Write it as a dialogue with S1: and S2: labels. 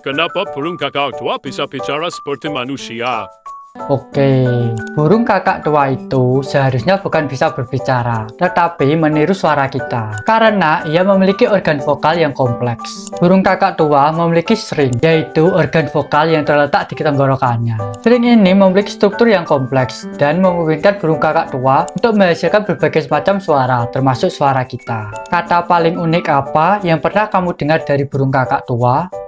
S1: Kenapa burung kakak tua bisa bicara seperti manusia?
S2: Oke, burung kakak tua itu seharusnya bukan bisa berbicara, tetapi meniru suara kita. Karena ia memiliki organ vokal yang kompleks. Burung kakak tua memiliki string, yaitu organ vokal yang terletak di tenggorokannya. String ini memiliki struktur yang kompleks dan memungkinkan burung kakak tua untuk menghasilkan berbagai macam suara, termasuk suara kita. Kata paling unik apa yang pernah kamu dengar dari burung kakak tua?